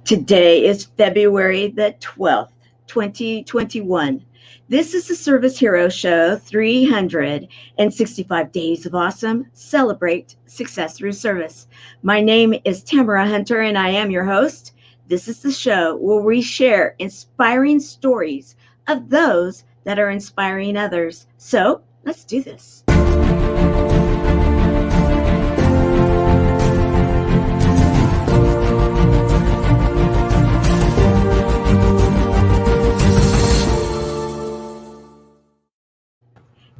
Today is February the 12th, 2021. This is the Service Hero Show 365 Days of Awesome. Celebrate success through service. My name is Tamara Hunter, and I am your host. This is the show where we share inspiring stories of those that are inspiring others. So let's do this.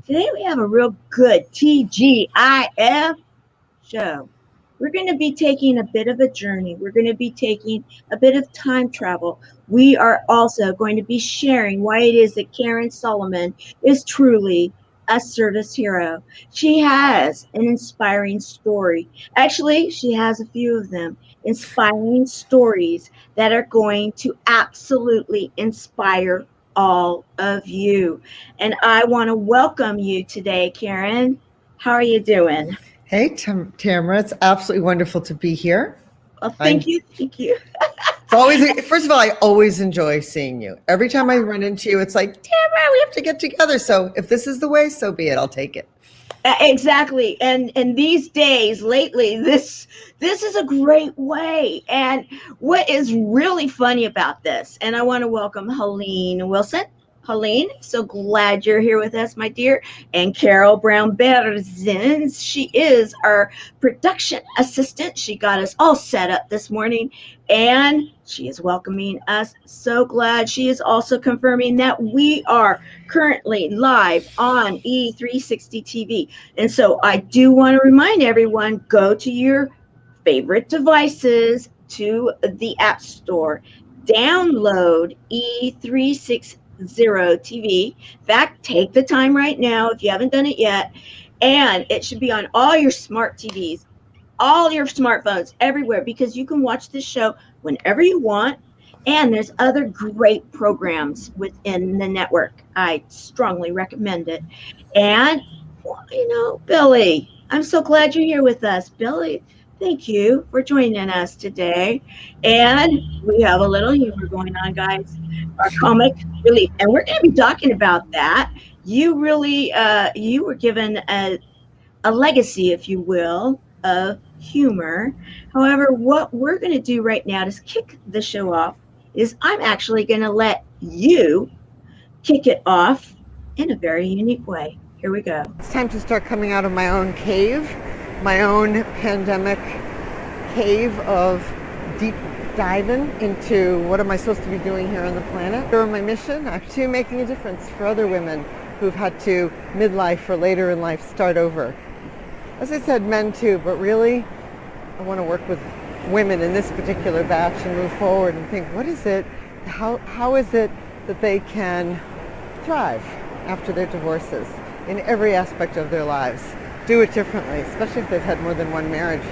Today we have a real good TGIF show. We're going to be taking a bit of a journey. We're going to be taking a bit of time travel. We are also going to be sharing why it is that Karen Solomon is truly a service hero. She has an inspiring story. Actually, she has a few of them. Inspiring stories that are going to absolutely inspire all of you. And I want to welcome you today, Karen. How are you doing? Hey, Tamara, it's absolutely wonderful to be here. Well, thank you. It's always, first of all, I always enjoy seeing you. Every time I run into you, it's like, Tamara, we have to get together. So if this is the way, so be it. I'll take it. Exactly. And these days lately, this is a great way. And what is really funny about this, and I want to welcome Helene Wilson. Helene, so glad you're here with us, my dear. And Carol Brown Berzins, she is our production assistant. She got us all set up this morning, and she is welcoming us. So glad. She is also confirming that we are currently live on E360 TV. And so I do want to remind everyone, go to your favorite devices, to the App Store, download E360 TV. In fact, take the time right now if you haven't done it yet. And it should be on all your smart TVs, all your smartphones, everywhere, because you can watch this show whenever you want. And there's other great programs within the network. I strongly recommend it. And, Billy, I'm so glad you're here with us. Billy, thank you for joining us today. And we have a little humor going on, guys. Our comic relief. And we're going to be talking about that. You really, you were given a legacy, if you will, of humor. However, what we're going to do right now to kick the show off is I'm actually going to let you kick it off in a very unique way. Here we go. It's time to start coming out of my own cave, my own pandemic cave of deep diving into what am I supposed to be doing here on the planet. Or my mission, actually making a difference for other women who've had to midlife or later in life start over. As I said, men too, but really I want to work with women in this particular batch and move forward and think, what is it, how is it that they can thrive after their divorces in every aspect of their lives, do it differently, especially if they've had more than one marriage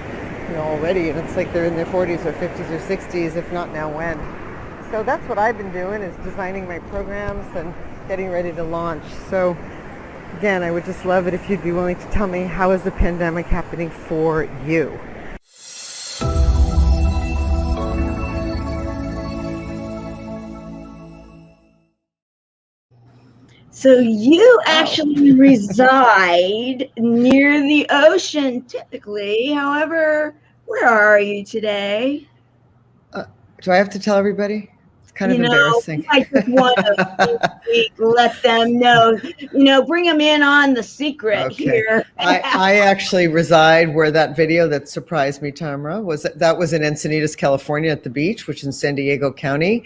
already, and it's like they're in their 40s or 50s or 60s, if not now when. So that's what I've been doing, is designing my programs and getting ready to launch. So again, I would just love it if you'd be willing to tell me, how is the pandemic happening for you? So you actually reside near the ocean typically. However, where are you today? Do I have to tell everybody? It's kind of embarrassing. I just want to let them know, bring them in on the secret here. I actually reside where that video that surprised me, Tamara, was in Encinitas, California at the beach, which is in San Diego County.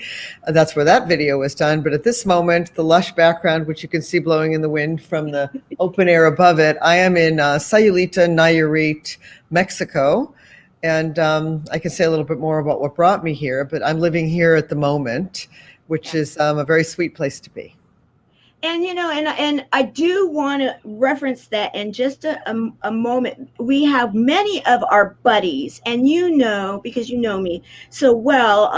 That's where that video was done. But at this moment, the lush background, which you can see blowing in the wind from the open air above it, I am in Sayulita, Nayarit, Mexico. And I can say a little bit more about what brought me here, but I'm living here at the moment, which is a very sweet place to be. And, and I do want to reference that in just a moment. We have many of our buddies, and because you know me so well,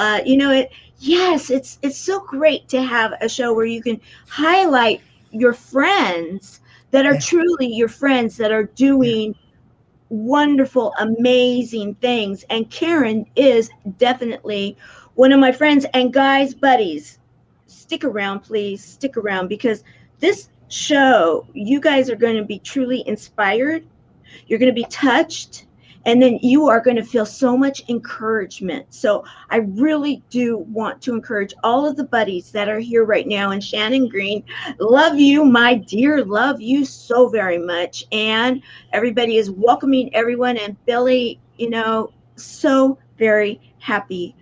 yes, it's so great to have a show where you can highlight your friends that are truly your friends that are doing wonderful, amazing things. And Karen is definitely one of my friends and guys, buddies. Stick around, please. Stick around because this show, you guys are going to be truly inspired. You're going to be touched, and then you are going to feel so much encouragement. So I really do want to encourage all of the buddies that are here right now. And Shannon Green, love you, my dear, love you so very much. And everybody is welcoming everyone. And Billy, so very happy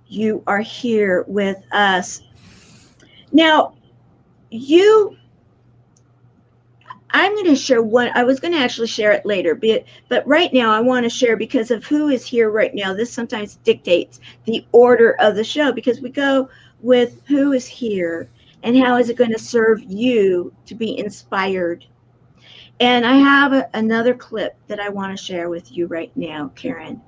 you are here with us. Now, you I'm going to share one. I was going to actually share it later, but right now I want to share because of who is here right now. This sometimes dictates the order of the show because we go with who is here and how is it going to serve you to be inspired. And I have another clip that I want to share with you right now, Karen.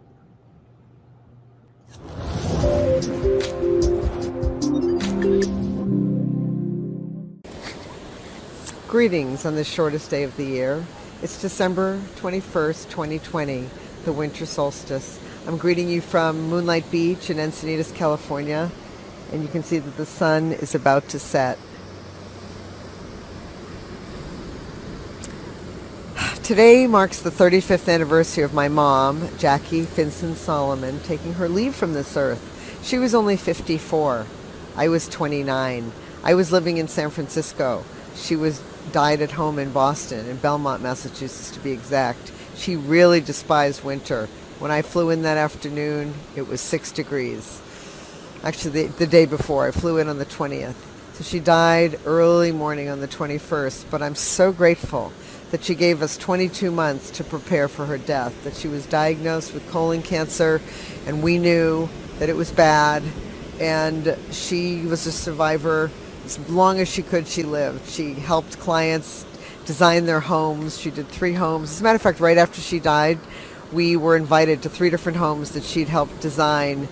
Greetings on the shortest day of the year. It's December 21st, 2020, the winter solstice. I'm greeting you from Moonlight Beach in Encinitas, California, and you can see that the sun is about to set. Today marks the 35th anniversary of my mom, Jackie Finson Solomon, taking her leave from this earth. She was only 54. I was 29. I was living in San Francisco. She died at home in Boston, in Belmont, Massachusetts to be exact. She really despised winter. When I flew in that afternoon, it was 6 degrees. Actually, the day before, I flew in on the 20th. So she died early morning on the 21st, but I'm so grateful that she gave us 22 months to prepare for her death, that she was diagnosed with colon cancer, and we knew that it was bad, and she was a survivor. As long as she could, she lived. She helped clients design their homes. She did 3 homes. As a matter of fact, right after she died, we were invited to 3 different homes that she'd helped design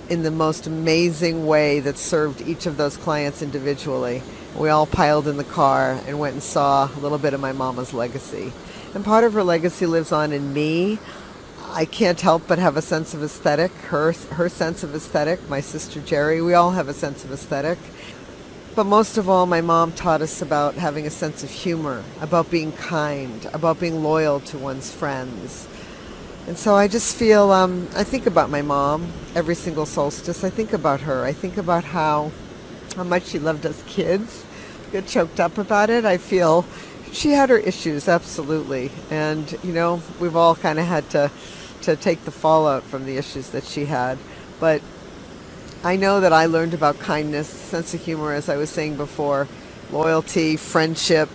in the most amazing way that served each of those clients individually. We all piled in the car and went and saw a little bit of my mama's legacy. And part of her legacy lives on in me. I can't help but have a sense of aesthetic. Her sense of aesthetic, my sister Jerry, we all have a sense of aesthetic. But most of all, my mom taught us about having a sense of humor, about being kind, about being loyal to one's friends. And so I just feel, I think about my mom every single solstice. I think about her. I think about how much she loved us kids. I get choked up about it. I feel she had her issues, absolutely. And, we've all kind of had to take the fallout from the issues that she had. But I know that I learned about kindness, sense of humor, as I was saying before, loyalty, friendship.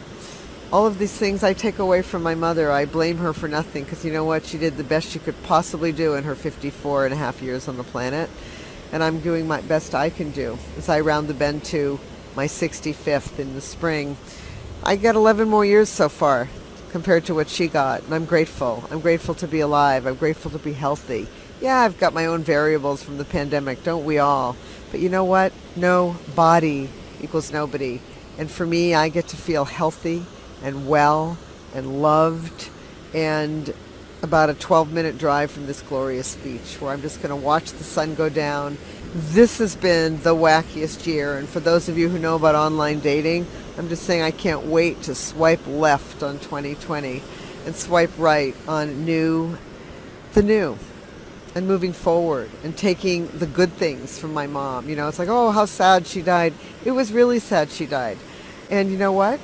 All of these things I take away from my mother. I blame her for nothing because you know what? She did the best she could possibly do in her 54 and a half years on the planet. And I'm doing my best I can do as I round the bend to my 65th in the spring. I got 11 more years so far compared to what she got. And I'm grateful. I'm grateful to be alive. I'm grateful to be healthy. Yeah, I've got my own variables from the pandemic, don't we all? But you know what? No body equals nobody. And for me, I get to feel healthy and well and loved and about a 12-minute drive from this glorious beach where I'm just going to watch the sun go down. This has been the wackiest year. And for those of you who know about online dating, I'm just saying I can't wait to swipe left on 2020 and swipe right on the new. And moving forward and taking the good things from my mom. It's like, oh, how sad she died. It was really sad she died. And you know what?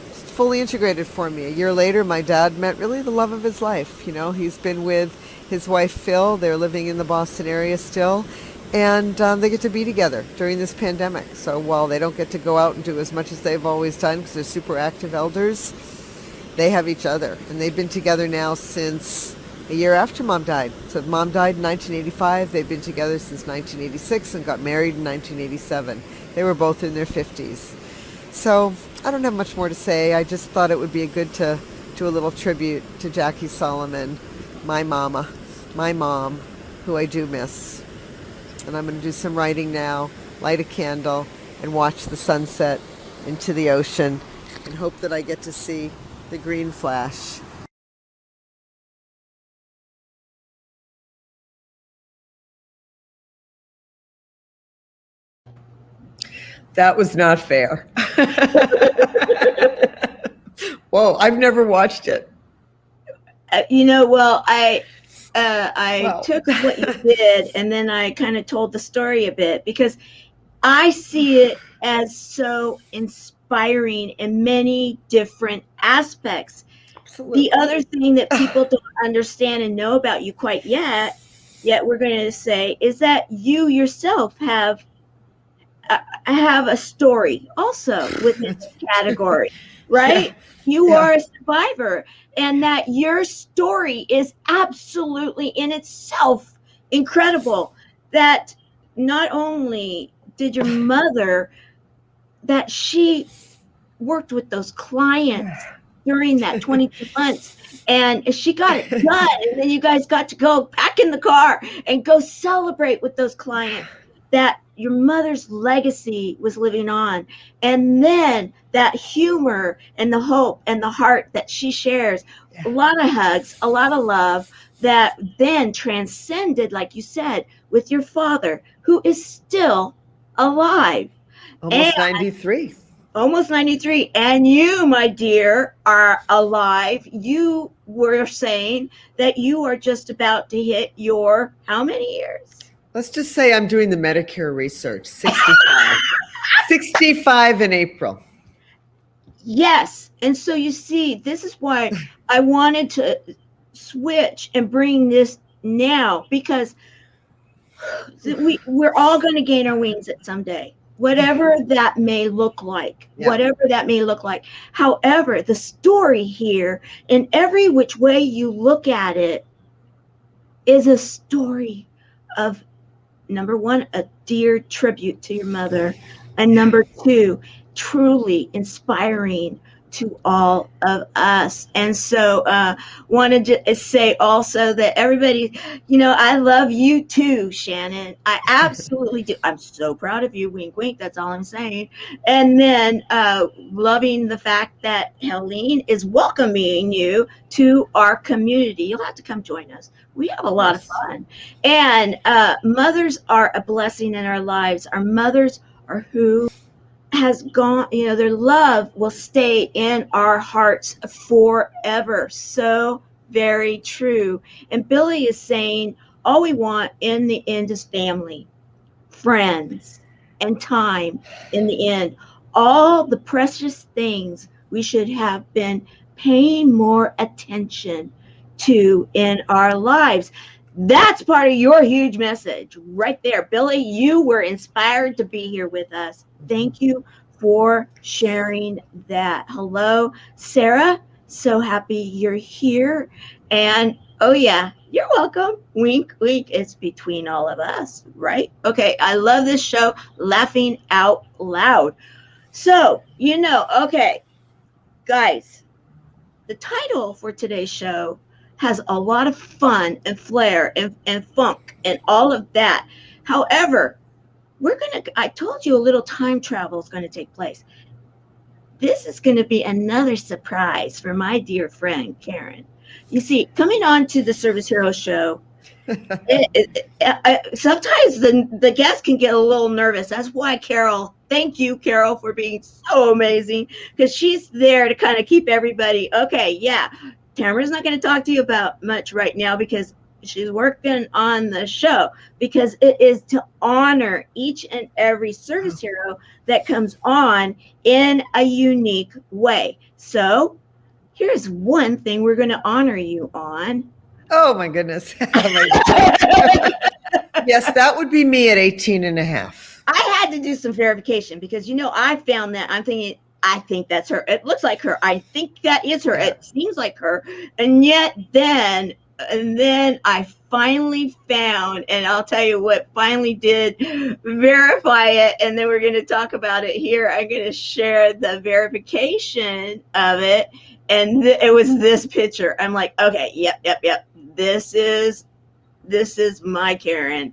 It's fully integrated for me. A year later, my dad met really the love of his life. He's been with his wife, Phil. They're living in the Boston area still. And they get to be together during this pandemic. So while they don't get to go out and do as much as they've always done because they're super active elders, they have each other. And they've been together now since a year after Mom died. So Mom died in 1985. They've been together since 1986 and got married in 1987. They were both in their 50s. So I don't have much more to say. I just thought it would be good to do a little tribute to Jackie Solomon, my mama, my mom, who I do miss. And I'm going to do some writing now, light a candle, and watch the sunset into the ocean and hope that I get to see the green flash. That was not fair. Whoa, I've never watched it. Well, I Well, took what you did and then I kind of told the story a bit because I see it as so inspiring in many different aspects. The absolutely. other thing that people don't understand and know about you quite yet we're going to say, is that you yourself have a story also within That's the true. category, Yeah, right? You yeah. are a survivor, and that your story is absolutely in itself incredible. That not only did your mother, that she worked with those clients during that 22 months and she got it done, and then you guys got to go back in the car and go celebrate with those clients, that your mother's legacy was living on, and then that humor and the hope and the heart that she shares, a lot of hugs, a lot of love, that then transcended, like you said, with your father who is still alive and Almost 93. almost 93, and you, my dear, are alive. You were saying that you are just about to hit your how many years? Let's just say I'm doing the Medicare research. 65. 65 in April. Yes. And so you see, this is why I wanted to switch and bring this now, because we're all going to gain our wings at some day, whatever that may look like, Yeah. whatever that may look like. However, the story here, in every which way you look at it, is a story of, number one, a dear tribute to your mother, and number two, truly inspiring to all of us. And so wanted to say also that everybody, I love you too, Shannon. I absolutely do. I'm so proud of you. Wink, wink. That's all I'm saying. And then loving the fact that Helene is welcoming you to our community. You'll have to come join us. We have a lot of fun. And mothers are a blessing in our lives. Our mothers are who has gone, their love will stay in our hearts forever. So very true. And Billy is saying all we want in the end is family, friends, and time in the end. All the precious things we should have been paying more attention to in our lives. That's part of your huge message right there. Billy, you were inspired to be here with us. Thank you for sharing that. Hello, Sarah. So happy you're here. And oh, yeah, you're welcome. Wink, wink. It's between all of us, right? Okay, I love this show, Laughing Out Loud. So, okay, guys, the title for today's show has a lot of fun and flair and funk and all of that. However, I told you a little time travel is going to take place. This is going to be another surprise for my dear friend, Karen. You see, coming on to the Service Hero Show, sometimes the guests can get a little nervous. That's why thank you, Carol, for being so amazing, because she's there to kind of keep everybody, okay, yeah, Tamara's not going to talk to you about much right now because she's working on the show, because it is to honor each and every service hero that comes on in a unique way. So here's one thing we're going to honor you on. Oh, my goodness. Yes, that would be me at 18 and a half. I had to do some verification because, I found that I'm thinking, I think that's her. It looks like her. I think that is her. Yeah. It seems like her. And then I finally found, and I'll tell you what finally did verify it. And then we're going to talk about it here. I'm going to share the verification of it. And it was this picture. I'm like, okay, yep. This is my Karen,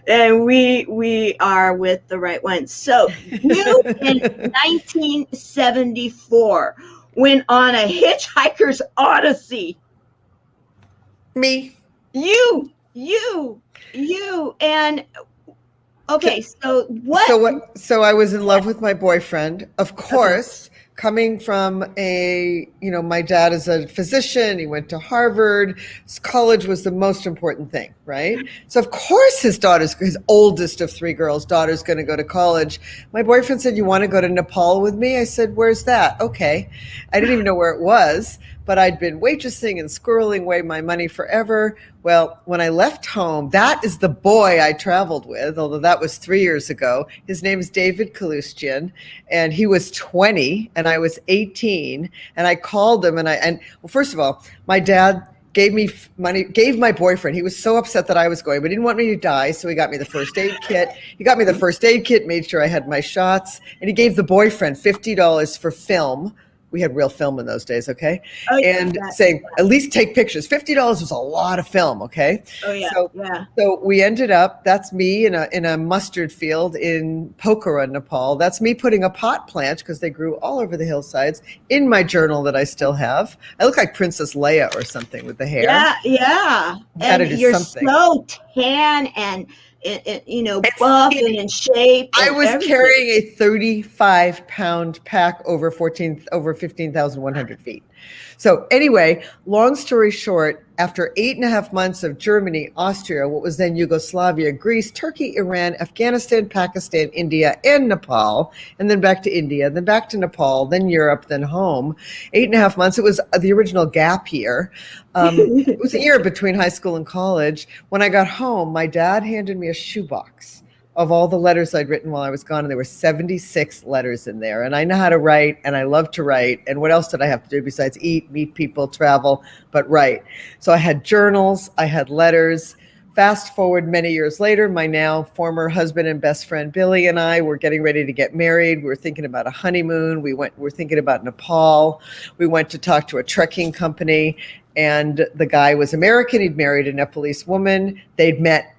and we are with the right one. So you in 1974 went on a hitchhiker's odyssey. Me. You, and Okay, so what? So I was in love with my boyfriend, of course, coming from my dad is a physician. He went to Harvard. College was the most important thing, right? So of course his oldest of three girls, daughter's going to go to college. My boyfriend said, "You want to go to Nepal with me?" I said, "Where's that?" Okay. I didn't even know where it was, but I'd been waitressing and squirreling away my money forever. Well, when I left home, that is the boy I traveled with, although that was 3 years ago. His name is David Kalustian, and he was 20 and I was 18. And I called him well, first of all, my dad gave me money, gave my boyfriend. He was so upset that I was going, but he didn't want me to die. So he got me the first aid kit. Made sure I had my shots, and he gave the boyfriend $50 for film. We had real film in those days, okay? Oh, yeah, and saying, at least take pictures. $50 was a lot of film, okay? Oh, yeah, So we ended up, that's me in a mustard field in Pokhara, Nepal. That's me putting a pot plant, because they grew all over the hillsides, in my journal that I still have. I look like Princess Leia or something with the hair. Yeah. And you're so tan and buff and in shape. I was carrying a 35-pound pack over 15,100 feet. So anyway, long story short, after 8.5 months of Germany, Austria, what was then Yugoslavia, Greece, Turkey, Iran, Afghanistan, Pakistan, India, and Nepal, and then back to India, then back to Nepal, then Europe, then home. 8.5 months. It was the original gap year. It was a year between high school and college. When I got home, my dad handed me a shoebox of all the letters I'd written while I was gone. And there were 76 letters in there. And I know how to write, and I love to write. And what else did I have to do besides eat, meet people, travel, but write? So I had journals, I had letters. Fast forward many years later, my now former husband and best friend, Billy, and I were getting ready to get married. We were thinking about a honeymoon. We're thinking about Nepal. We went to talk to a trekking company, and the guy was American. He'd married a Nepalese woman. They'd met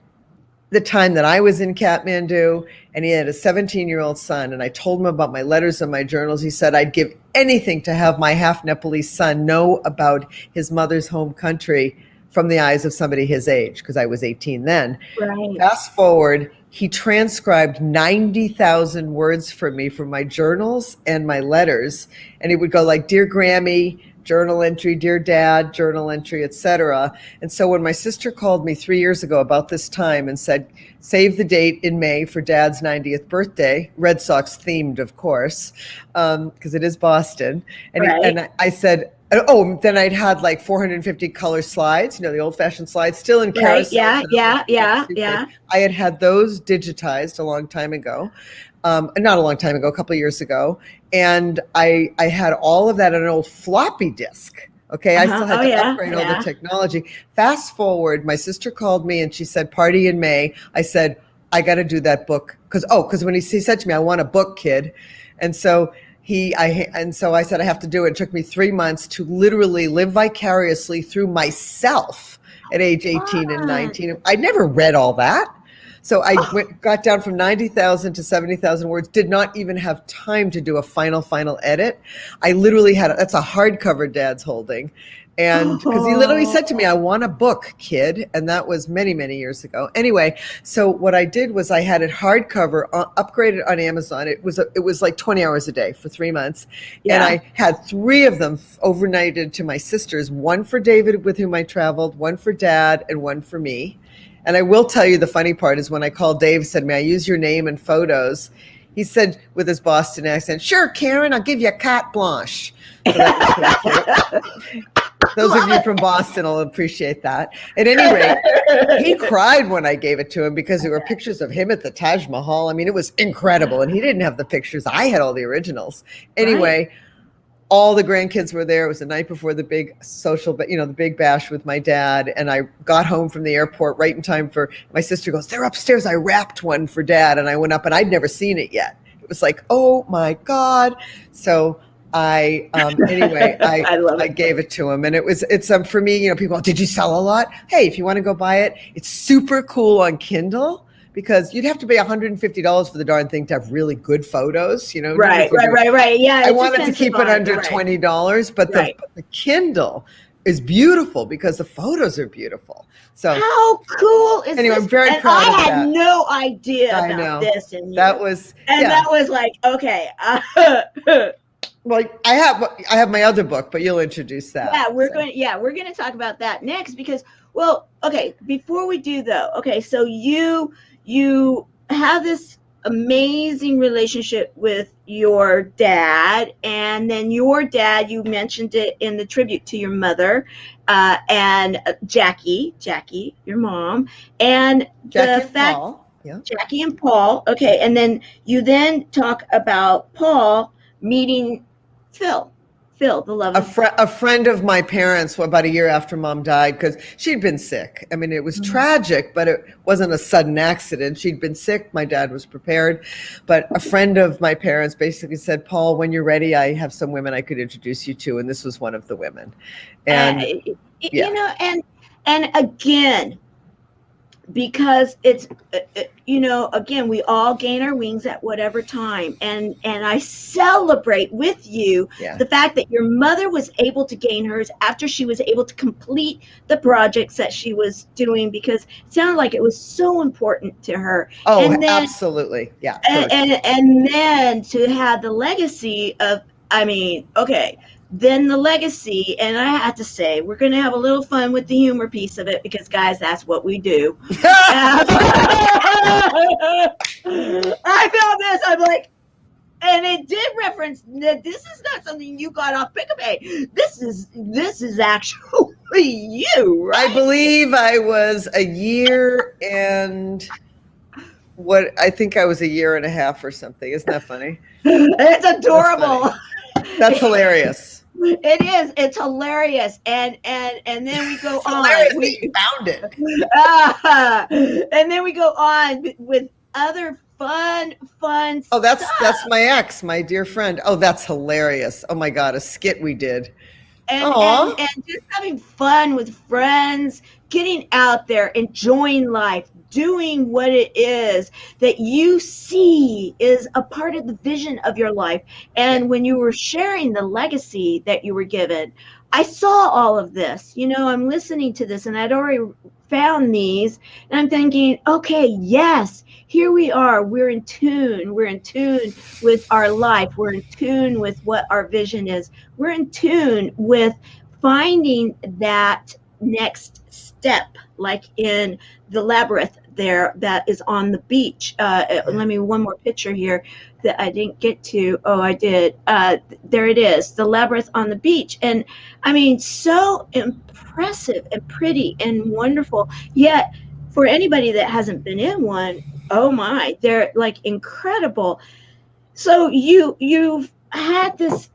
the time that I was in Kathmandu, and he had a 17-year-old son. And I told him about my letters and my journals. He said, "I'd give anything to have my half Nepalese son know about his mother's home country from the eyes of somebody his age," because I was 18 then. Right. Fast forward, he transcribed 90,000 words for me from my journals and my letters. And he would go like, "Dear Grammy, journal entry, dear Dad, journal entry," etc. And so when my sister called me 3 years ago about this time and said, "Save the date in May for Dad's 90th birthday," Red Sox themed, of course, because it is Boston. And I said, oh, then I'd had like 450 color slides, the old-fashioned slides, still in carousel. Yeah. I had those digitized a long time ago. Not a long time ago, a couple of years ago. And I had all of that on an old floppy disk. Okay. I still had to upgrade all the technology. Fast forward, my sister called me and she said, "Party in May." I said, "I got to do that book." Because when he said to me, "I want a book, kid." And so I said, "I have to do it." It took me 3 months to literally live vicariously through myself at age 18 and 19. I'd never read all that. So I got down from 90,000 to 70,000 words, did not even have time to do a final edit. I literally that's a hardcover Dad's holding. And because he literally said to me, "I want a book, kid." And that was many, many years ago. Anyway, so what I did was I had it hardcover, upgraded on Amazon. It was like 20 hours a day for 3 months. Yeah. And I had 3 of them overnighted to my sisters, one for David with whom I traveled, one for Dad, and one for me. And I will tell you, the funny part is when I called Dave, said, "May I use your name and photos?" He said with his Boston accent, "Sure, Karen, I'll give you a carte blanche." So that was pretty cute. Those of you from Boston will appreciate that. At any rate, he cried when I gave it to him because there were pictures of him at the Taj Mahal. I mean, it was incredible. And he didn't have the pictures. I had all the originals. Anyway, all the grandkids were there. It was the night before the big social, the big bash with my dad. And I got home from the airport right in time for, my sister goes, "They're upstairs. I wrapped one for Dad." And I went up and I'd never seen it yet. It was like, oh my God. So anyway, I gave it to him, and it's for me, people, "Did you sell a lot?" Hey, if you want to go buy it, it's super cool on Kindle, because you'd have to pay $150 for the darn thing to have really good photos, Right. Yeah. I wanted to keep it under $20, but the Kindle is beautiful because the photos are beautiful. So how cool is anyway, this? I'm very And proud of I had that. no idea I about know. this in you. That was, and yeah. that was like, okay. Well, I have my other book, but you'll introduce that. Yeah, we're going to talk about that next because, well, okay, before we do though, okay, so you have this amazing relationship with your dad, and then your dad, you mentioned it in the tribute to your mother, and Jackie, your mom, and Jackie the and fact Paul. Yeah. Jackie and Paul, okay, and then you then talk about Paul meeting Phil, the love of A friend of my parents, about a year after mom died, because she'd been sick. I mean, it was tragic, but it wasn't a sudden accident. She'd been sick. My dad was prepared. But a friend of my parents basically said, Paul, when you're ready, I have some women I could introduce you to. And this was one of the women. And yeah. you know, and again, because it's again, we all gain our wings at whatever time, and I celebrate with you the fact that your mother was able to gain hers after she was able to complete the projects that she was doing, because it sounded like it was so important to her. Oh, and then, absolutely. Yeah. and then to have the legacy of, I mean, okay, then the legacy, and I have to say, we're going to have a little fun with the humor piece of it, because guys, that's what we do. I found this, I'm like, and it did reference that this is not something you got off Picabay. This is actually you, right? I believe I was a year and I think I was a year and a half or something. Isn't that funny? It's adorable. That's hilarious. It is. It's hilarious. And then we go on. We found it. And then we go on with other fun Oh, that's stuff. my ex, my dear friend. Oh, that's hilarious. Oh my God, a skit we did. And just having fun with friends, getting out there, enjoying life, doing what it is that you see is a part of the vision of your life. And when you were sharing the legacy that you were given, I saw all of this. I'm listening to this, and I'd already found these, and I'm thinking, okay, yes, here we are. We're in tune with our life. We're in tune with what our vision is. We're in tune with finding that next step, like in the labyrinth there that is on the beach. Let me, one more picture here that I didn't get to. Oh, I did. There it is, the labyrinth on the beach. And I mean, so impressive and pretty and wonderful. Yet for anybody that hasn't been in one, oh my, they're like incredible. So you've had this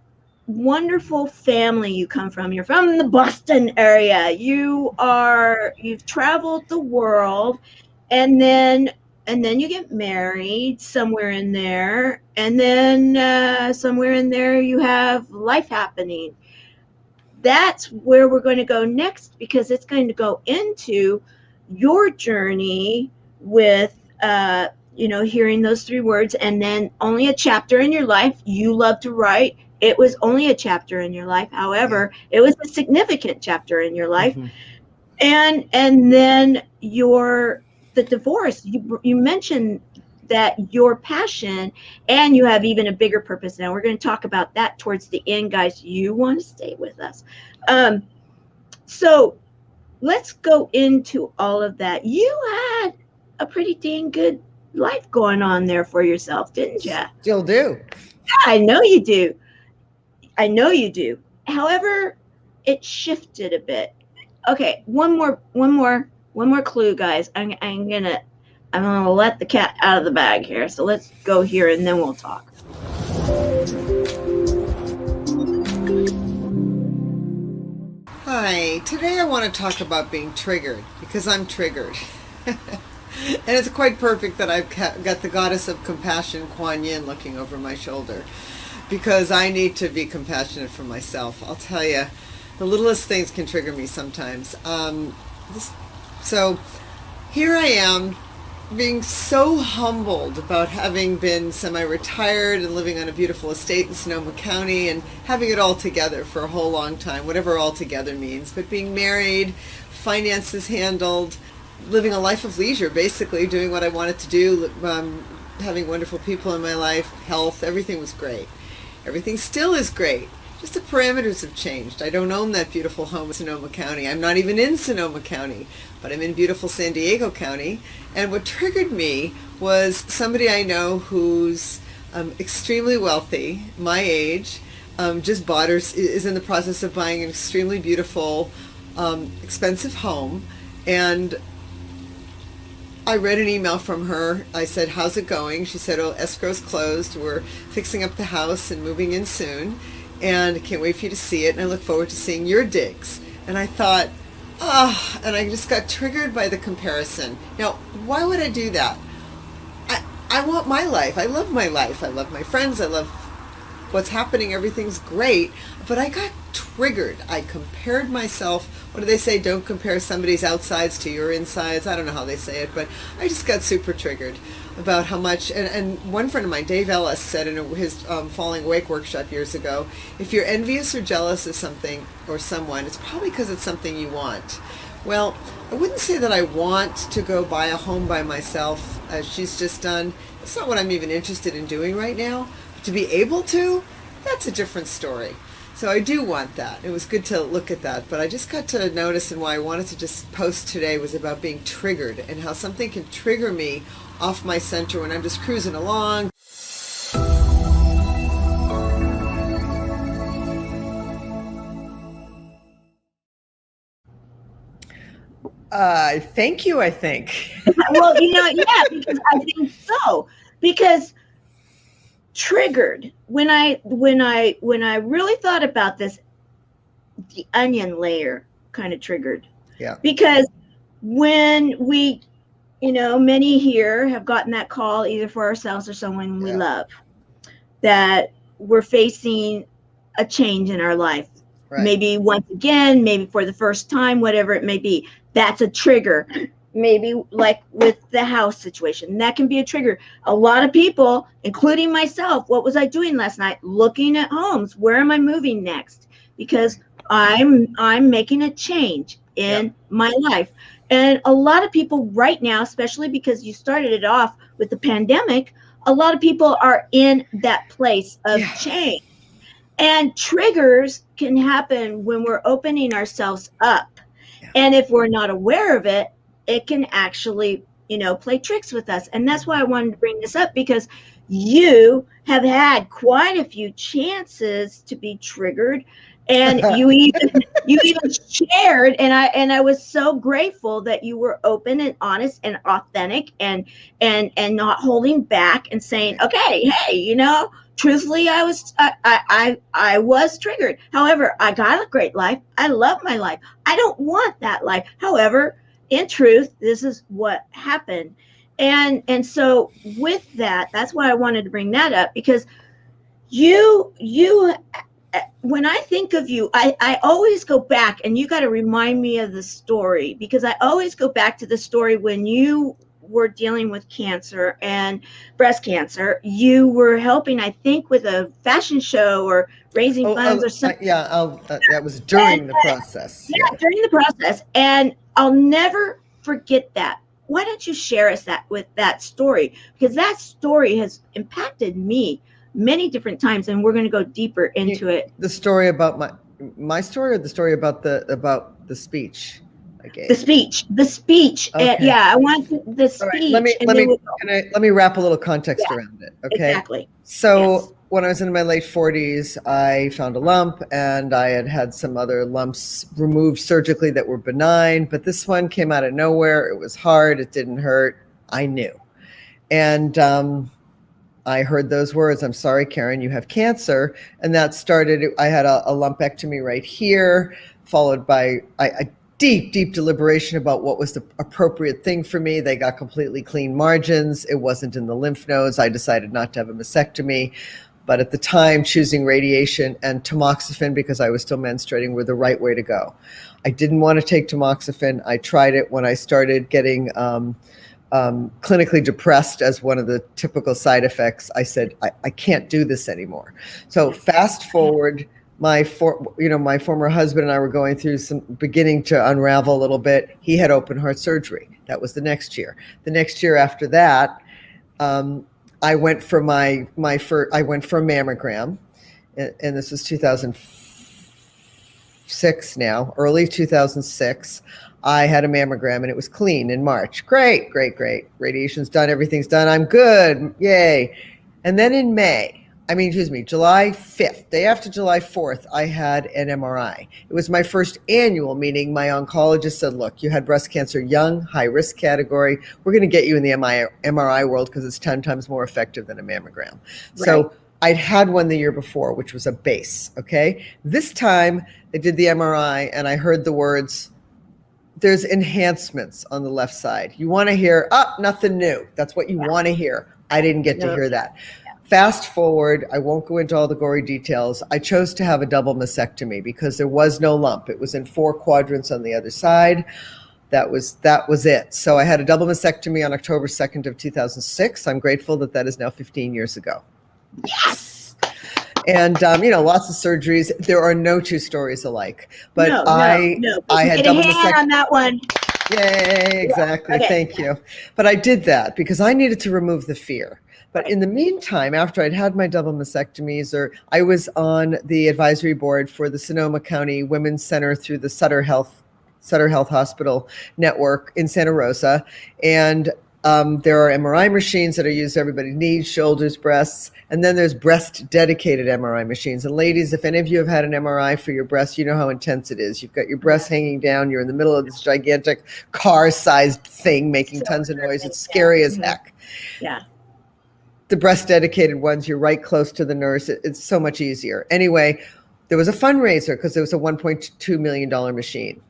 wonderful family you come from. You're from the Boston area. You've traveled the world, and then you get married somewhere in there, and then somewhere in there you have life happening. That's where we're going to go next, because it's going to go into your journey with hearing those three words, and then only a chapter in your life. You love to write. It was only a chapter in your life. However, it was a significant chapter in your life. And then the divorce. You mentioned that your passion, and you have even a bigger purpose now. We're going to talk about that towards the end, guys. You want to stay with us. So let's go into all of that. You had a pretty dang good life going on there for yourself, didn't you? Still do. I know you do. However, it shifted a bit. Okay, one more clue, guys. I'm gonna let the cat out of the bag here. So let's go here, and then we'll talk. Hi, today I want to talk about being triggered, because I'm triggered. And it's quite perfect that I've got the goddess of compassion, Kuan Yin, looking over my shoulder, because I need to be compassionate for myself. I'll tell you, the littlest things can trigger me sometimes. So here I am being so humbled about having been semi-retired and living on a beautiful estate in Sonoma County and having it all together for a whole long time, whatever all together means, but being married, finances handled, living a life of leisure, basically doing what I wanted to do, having wonderful people in my life, health, everything was great. Everything still is great. Just the parameters have changed. I don't own that beautiful home in Sonoma County. I'm not even in Sonoma County, but I'm in beautiful San Diego County. And what triggered me was somebody I know who's extremely wealthy, my age, just bought or is in the process of buying an extremely beautiful, expensive home. And I read an email from her. I said, "How's it going?" She said, "Oh, escrow's closed. We're fixing up the house and moving in soon. And I can't wait for you to see it. And I look forward to seeing your digs." And I thought, and I just got triggered by the comparison. Now, why would I do that? I want my life. I love my life. I love my friends. I love what's happening. Everything's great. But I got triggered. I compared myself. What do they say? Don't compare somebody's outsides to your insides. I don't know how they say it, but I just got super triggered about how much, and one friend of mine, Dave Ellis, said in his Falling Awake workshop years ago, if you're envious or jealous of something or someone, it's probably because it's something you want. Well, I wouldn't say that I want to go buy a home by myself, as she's just done. It's not what I'm even interested in doing right now. But to be able to, that's a different story. So I do want that. It was good to look at that, but I just got to notice, and why I wanted to just post today was about being triggered and how something can trigger me off my center when I'm just cruising along. Thank you, I think. Well, yeah, because I think so. Because triggered, when I really thought about this, the onion layer kind of triggered. Yeah. Because when we, many here have gotten that call either for ourselves or someone we love, that we're facing a change in our life. Right. Maybe once again, maybe for the first time, whatever it may be. That's a trigger. Maybe like with the house situation, that can be a trigger. A lot of people, including myself, what was I doing last night? Looking at homes. Where am I moving next? Because I'm making a change in my life. And a lot of people right now, especially because you started it off with the pandemic, a lot of people are in that place of change. And triggers can happen when we're opening ourselves up. And if we're not aware of it, it can actually, play tricks with us. And that's why I wanted to bring this up, because you have had quite a few chances to be triggered. And you even shared, and I was so grateful that you were open and honest and authentic and not holding back and saying, okay, hey, truthfully, I was triggered. However, I got a great life. I love my life. I don't want that life. However, in truth, this is what happened. And so with that, that's why I wanted to bring that up, because you when I think of you, I always go back, and you got to remind me of the story, because I always go back to the story when you were dealing with cancer and breast cancer. You were helping, I think, with a fashion show or raising funds or something. That was during the process. Yeah, during the process. And I'll never forget that. Why don't you share us with that story? Because that story has impacted me many different times, and we're going to go deeper into it. The story about my story, or the story about the speech I gave? The speech. Okay. I want the speech. Right, let me wrap a little context around it. Okay. Exactly. So when I was in my late 40s, I found a lump, and I had some other lumps removed surgically that were benign, but this one came out of nowhere. It was hard. It didn't hurt. I knew. And I heard those words, "I'm sorry, Karen, you have cancer." And that started, I had a lumpectomy right here, followed by a deep deliberation about what was the appropriate thing for me. They got completely clean margins. It wasn't in the lymph nodes. I decided not to have a mastectomy. But at the time, choosing radiation and tamoxifen, because I was still menstruating, were the right way to go. I didn't want to take tamoxifen. I tried it when I started getting clinically depressed as one of the typical side effects, I said, I can't do this anymore. So fast forward, my former husband and I were going through beginning to unravel a little bit. He had open heart surgery. That was the next year. The next year after that, I went for I went for a mammogram, and this is 2006 now, early 2006. I had a mammogram and it was clean in March. Great. Radiation's done, everything's done. I'm good. Yay. And then in July 5th, day after July 4th, I had an MRI. It was my first annual meeting. My oncologist said, look, you had breast cancer, young, high risk category. We're going to get you in the MRI world because it's 10 times more effective than a mammogram. Right. So I'd had one the year before, which was a base. Okay. This time I did the MRI and I heard the words, there's enhancements on the left side. You want to hear, nothing new. That's what you want to hear. I didn't get to hear that. Fast forward, I won't go into all the gory details. I chose to have a double mastectomy because there was no lump. It was in 4 quadrants on the other side. That was it. So I had a double mastectomy on October 2nd of 2006. I'm grateful that is now 15 years ago. Yes. And, lots of surgeries. There are no 2 stories alike. But I had double mastectomy on that one. Yay, exactly. Okay. Thank you. But I did that because I needed to remove the fear. But in the meantime, after I'd had my double mastectomies, I was on the advisory board for the Sonoma County Women's Center through the Sutter Health Hospital Network in Santa Rosa. And there are MRI machines that are used, everybody needs, shoulders, breasts, and then there's breast dedicated MRI machines. And ladies, if any of you have had an MRI for your breast, you know how intense it is. You've got your breast hanging down, you're in the middle of this gigantic car-sized thing making tons of noise. It's scary as heck. Yeah. The breast dedicated ones, you're right close to the nurse. It's so much easier. Anyway, there was a fundraiser because there was a $1.2 million machine.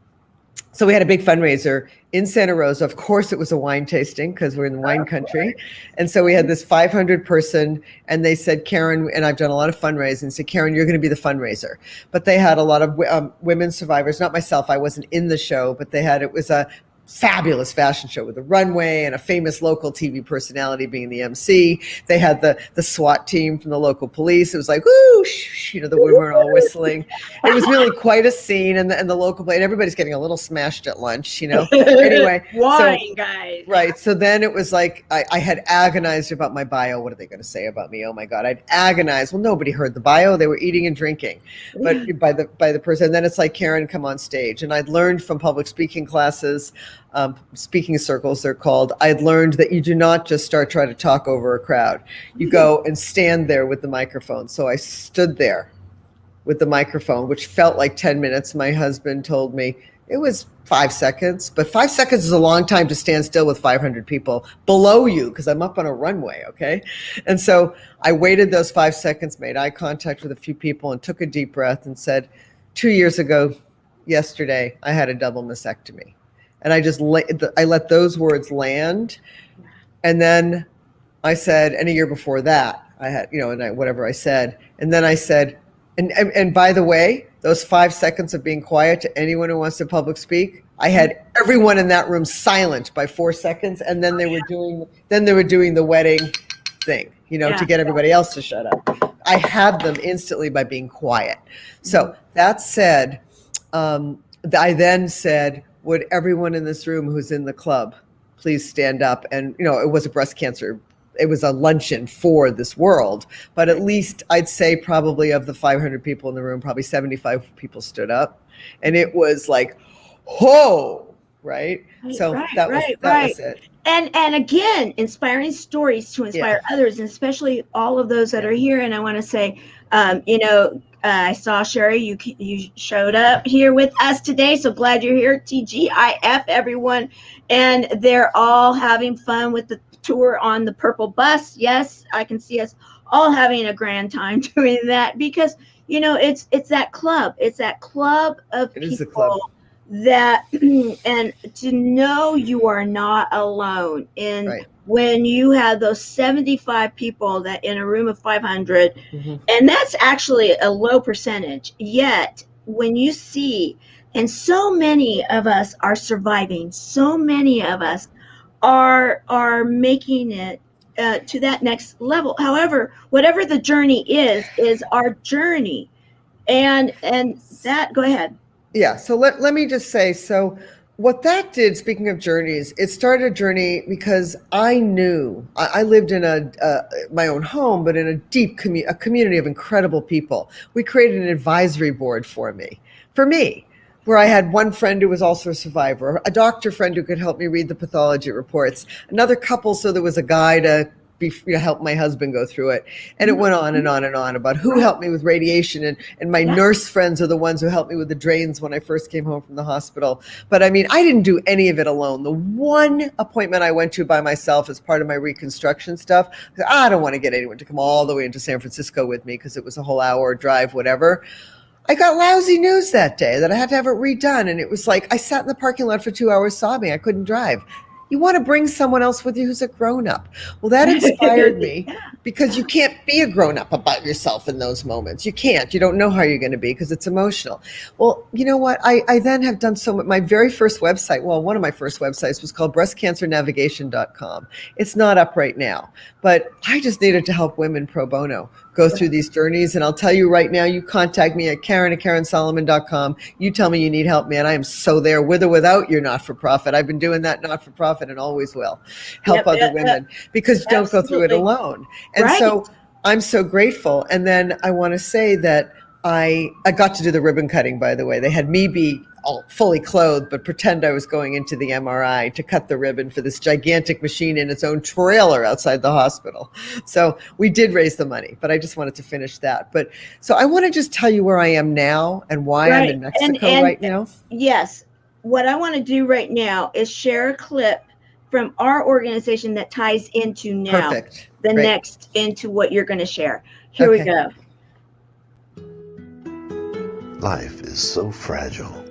So we had a big fundraiser in Santa Rosa. Of course, it was a wine tasting because we're in the wine country. And so we had this 500 person, and they said, Karen, and I've done a lot of fundraising, said, Karen, you're going to be the fundraiser. But they had a lot of women survivors, not myself. I wasn't in the show, but it was a fabulous fashion show with a runway and a famous local TV personality being the MC. They had the SWAT team from the local police. It was like, whoo, the women were all whistling. It was really quite a scene, and the local, and everybody's getting a little smashed at lunch, Anyway. Wine, guys. Right. So then it was like, I had agonized about my bio. What are they going to say about me? Oh my God. I'd agonized. Well, nobody heard the bio. They were eating and drinking, but by the person. And then it's like, Karen, come on stage. And I'd learned from public speaking classes, speaking circles, they're called. I'd learned that you do not just try to talk over a crowd. You go and stand there with the microphone. So I stood there with the microphone, which felt like 10 minutes. My husband told me it was 5 seconds, but 5 seconds is a long time to stand still with 500 people below you because I'm up on a runway, okay? And so I waited those 5 seconds, made eye contact with a few people and took a deep breath and said, 2 years ago, yesterday, I had a double mastectomy. And I let those words land. And then I said, and a year before that, I had, whatever I said. And then I said, and by the way, those 5 seconds of being quiet to anyone who wants to public speak, I had everyone in that room silent by 4 seconds. And then they were doing the wedding thing, to get everybody else to shut up. I had them instantly by being quiet. So that said, I then said, would everyone in this room who's in the club please stand up? And, it was a breast cancer. It was a luncheon for this world. But at least I'd say probably of the 500 people in the room, probably 75 people stood up. And it was like, whoa, right? So that was it. And again, inspiring stories to inspire others, and especially all of those that are here. And I want to say, I saw Sherry, you showed up here with us today. So glad you're here. TGIF, everyone. And they're all having fun with the tour on the purple bus. Yes, I can see us all having a grand time doing that because, it's that club. It's that club of people that, and to know you are not alone in when you have those 75 people that in a room of 500, and that's actually a low percentage. Yet when you see, and so many of us are surviving, so many of us are making it to that next level. However, whatever the journey is our journey. And that, go ahead. Yeah, so let me just say, so what that did, speaking of journeys, it started a journey because I knew I lived in my own home, but in a deep a community of incredible people. We created an advisory board for me, where I had one friend who was also a survivor, a doctor friend who could help me read the pathology reports, another couple so there was a guy to help my husband go through it. And it went on and on and on about who helped me with radiation. And my nurse friends are the ones who helped me with the drains when I first came home from the hospital. But I mean, I didn't do any of it alone. The one appointment I went to by myself as part of my reconstruction stuff, I don't want to get anyone to come all the way into San Francisco with me because it was a whole hour drive, whatever. I got lousy news that day that I had to have it redone. And it was like, I sat in the parking lot for 2 hours sobbing. I couldn't drive. You want to bring someone else with you who's a grown-up. Well, that inspired me because you can't be a grown-up about yourself in those moments. You can't. You don't know how you're going to be because it's emotional. Well, you know what? I then have done so much. My very first website, well, one of my first websites was called breastcancernavigation.com. It's not up right now, but I just needed to help women pro bono go through these journeys. And I'll tell you right now, you contact me at Karen@KarenSolomon.com. You tell me you need help, man. I am so there with or without your not-for-profit. I've been doing that not-for-profit and always will help other women because you don't go through it alone. And so I'm so grateful. And then I want to say that I got to do the ribbon cutting, by the way. They had me be all fully clothed, but pretend I was going into the MRI to cut the ribbon for this gigantic machine in its own trailer outside the hospital. So we did raise the money, but I just wanted to finish that. But so I want to just tell you where I am now and why I'm in Mexico right now. Yes. What I want to do right now is share a clip from our organization that ties into now. Perfect. Next into what you're going to share. Here we go. Life is so fragile,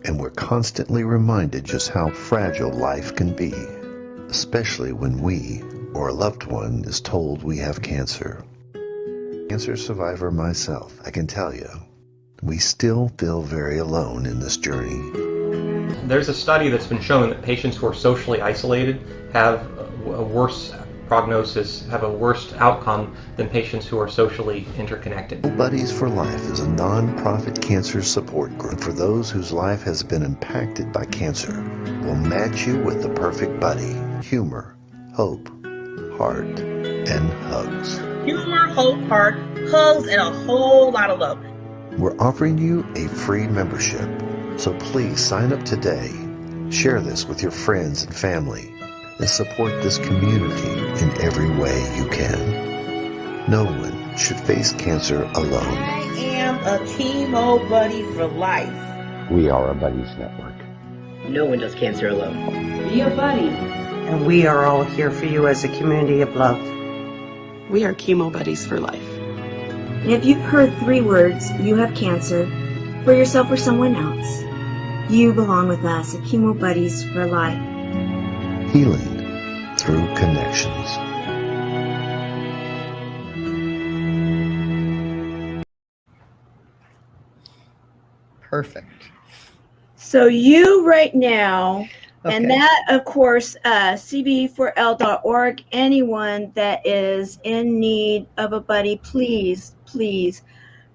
and we're constantly reminded just how fragile life can be, especially when we or a loved one is told we have cancer. Cancer survivor myself, I can tell you, we still feel very alone in this journey. There's a study that's been shown that patients who are socially isolated have a worse prognosis, have a worse outcome than patients who are socially interconnected. Buddies for Life is a non-profit cancer support group for those whose life has been impacted by cancer. We'll match you with the perfect buddy. Humor, hope, heart, and hugs. Humor, hope, heart, hugs, and a whole lot of love. We're offering you a free membership, so please sign up today. Share this with your friends and family, and support this community in every way you can. No one should face cancer alone. I am a chemo buddy for life. We are a buddies network. No one does cancer alone. Be a buddy. And we are all here for you as a community of love. We are chemo buddies for life. And if you've heard 3 words, you have cancer, for yourself or someone else, you belong with us at Chemo Buddies for Life. Healing through connections. Perfect. So you right now, and that, of course, cb4l.org, anyone that is in need of a buddy, please, please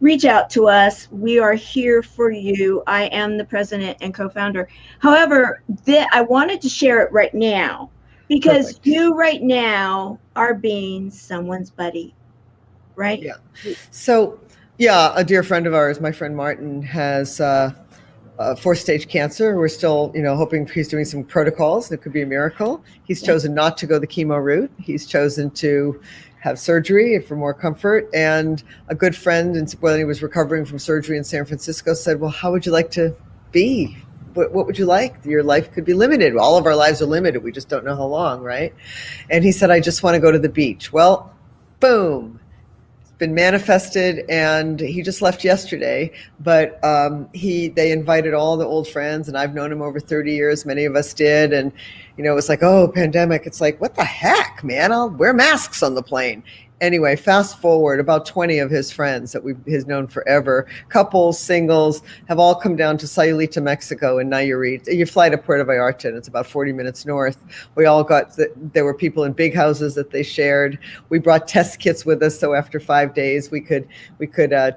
reach out to us. We are here for you. I am the president and co-founder. However, I wanted to share it right now because you right now are being someone's buddy, right? Yeah. So, yeah, a dear friend of ours, my friend Martin, has 4th-stage cancer. We're still, hoping he's doing some protocols. It could be a miracle. He's chosen not to go the chemo route. He's chosen to have surgery for more comfort. And a good friend, when he was recovering from surgery in San Francisco, said, well, how would you like to be? What would you like? Your life could be limited. All of our lives are limited. We just don't know how long, right? And he said, I just want to go to the beach. Well, boom. Been manifested, and he just left yesterday, but they invited all the old friends, and I've known him over 30 years. Many of us did. And, it was like, oh, pandemic. It's like, what the heck, man? I'll wear masks on the plane. Anyway, fast forward, about 20 of his friends that he's known forever, couples, singles, have all come down to Sayulita, Mexico, and Nayarit. You fly to Puerto Vallarta, and it's about 40 minutes north. We all there were people in big houses that they shared. We brought test kits with us, so after 5 days, we could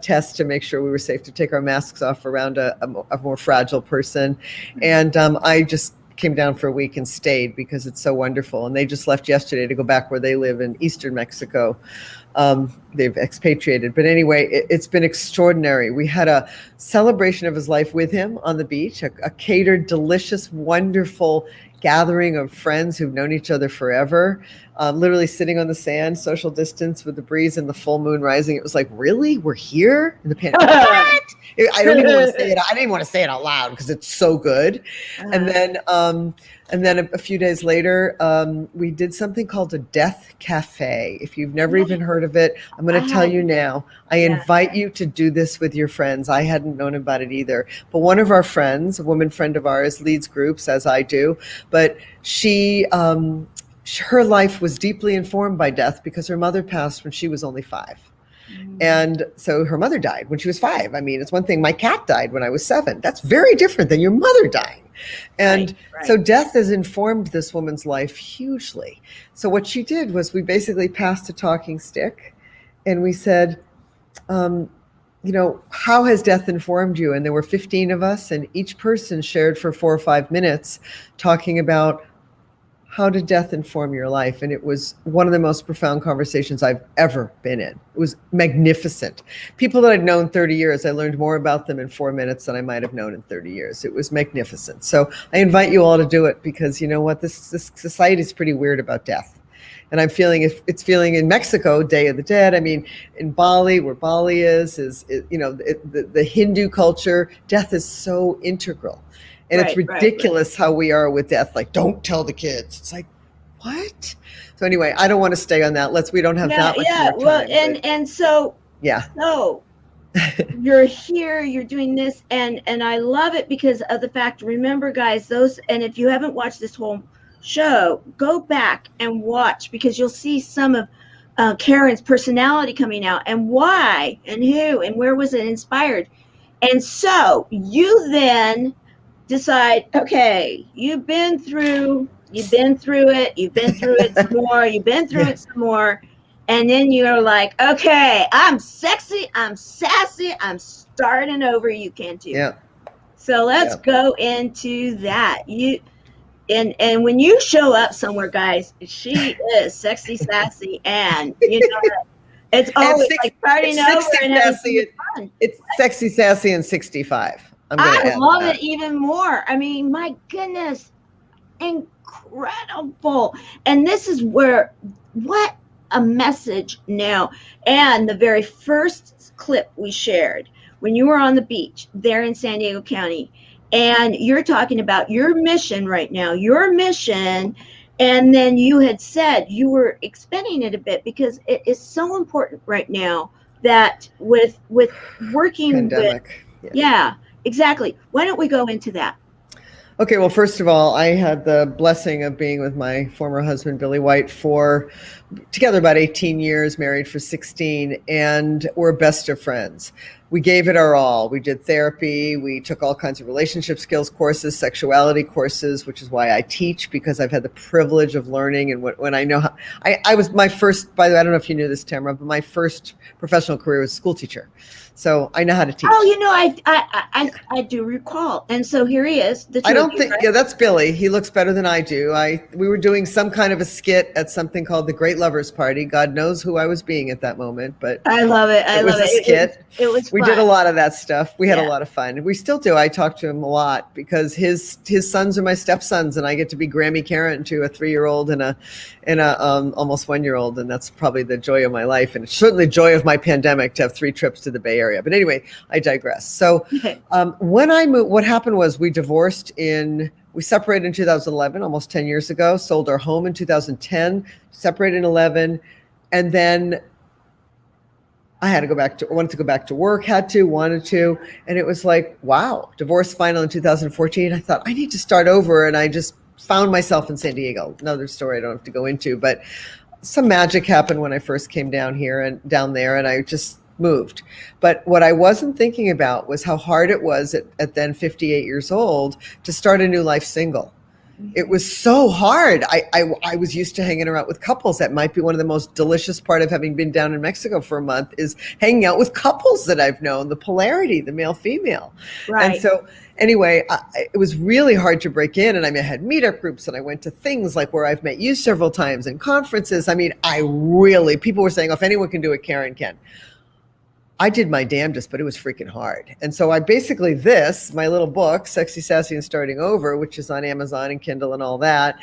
test to make sure we were safe to take our masks off around a more fragile person. And I just came down for a week and stayed because it's so wonderful. And they just left yesterday to go back where they live in eastern Mexico. They've expatriated. But anyway, it's been extraordinary. We had a celebration of his life with him on the beach, a catered, delicious, wonderful gathering of friends who've known each other forever, literally sitting on the sand, social distance with the breeze and the full moon rising. It was like, really? We're here in the pandemic? What? I don't even want to say it. I didn't want to say it out loud because it's so good. And then a few days later, we did something called a death cafe. If you've never even heard of it, I'm going to tell you now. I invite you to do this with your friends. I hadn't known about it either. But one of our friends, a woman friend of ours, leads groups, as I do. But her life was deeply informed by death because her mother passed when she was only 5. And so her mother died when she was 5. I mean, it's one thing. My cat died when I was 7. That's very different than your mother dying. And so death has informed this woman's life hugely. So what she did was we basically passed a talking stick and we said, how has death informed you? And there were 15 of us, and each person shared for 4 or 5 minutes talking about how did death inform your life? And it was one of the most profound conversations I've ever been in. It was magnificent. People that I'd known 30 years, I learned more about them in 4 minutes than I might have known in 30 years. It was magnificent. So I invite you all to do it because you know what? This society is pretty weird about death. And I'm feeling it's feeling in Mexico, Day of the Dead. I mean, in Bali, where Bali the Hindu culture, death is so integral. And it's ridiculous how we are with death. Like, don't tell the kids. It's like, what? So anyway, I don't want to stay on that. We don't have that much more time. So you're here, you're doing this, and I love it because of the fact, remember guys, and if you haven't watched this whole show, go back and watch because you'll see some of Karen's personality coming out and why and who and where was it inspired. And so you then decide, okay, you've been through it some more, you've been through it some more, and then you're like, okay, I'm sexy, I'm sassy, I'm starting over, you can too. Yeah. So let's go into that. And when you show up somewhere, guys, she is sexy, sassy, and it's always like starting over and having fun. It's sexy, sassy, and 65. I love it even more. I mean, my goodness, incredible. And this is what a message now. And the very first clip we shared when you were on the beach there in San Diego County, and you're talking about your mission right now, and then you had said you were expanding it a bit because it is so important right now that with working pandemic. Exactly. Why don't we go into that? Okay, well, first of all, I had the blessing of being with my former husband, Billy White, together about 18 years, married for 16, and we're best of friends. We gave it our all. We did therapy. We took all kinds of relationship skills courses, sexuality courses, which is why I teach, because I've had the privilege of learning. And when I know how, I was my first, by the way, I don't know if you knew this, Tamara, but my first professional career was school teacher. So I know how to teach. Oh, I do recall. And so here he is. I don't think, that's Billy. He looks better than I do. We were doing some kind of a skit at something called the Great Lovers Party. God knows who I was being at that moment, but I love it. It was a skit. It was fun. We did a lot of that stuff. We had a lot of fun. We still do. I talk to him a lot because his sons are my stepsons, and I get to be Grammy Karen to a 3-year-old and a almost 1-year-old, and that's probably the joy of my life, and it's certainly the joy of my pandemic to have 3 trips to the Bay Area. But anyway, I digress. So when I moved, what happened was we separated in 2011, almost 10 years ago, sold our home in 2010, separated in 11, and then I wanted to go back to work, wanted to, and it was like, wow, divorce final in 2014. I thought I need to start over, and I just found myself in San Diego. Another story I don't have to go into, but some magic happened when I first came down here and down there, and I just moved. But what I wasn't thinking about was how hard it was at then 58 years old to start a new life single. It was so hard. I was used to hanging around with couples. That might be one of the most delicious part of having been down in Mexico for a month, is hanging out with couples that I've known, the polarity, the male female. Right. And so anyway, it was really hard to break in. And I had meetup groups, and I went to things like where I've met you several times and conferences. I mean, people were saying, oh, if anyone can do it, Karen can. I did my damnedest, but it was freaking hard. And so I basically, my little book, Sexy, Sassy, and Starting Over, which is on Amazon and Kindle and all that,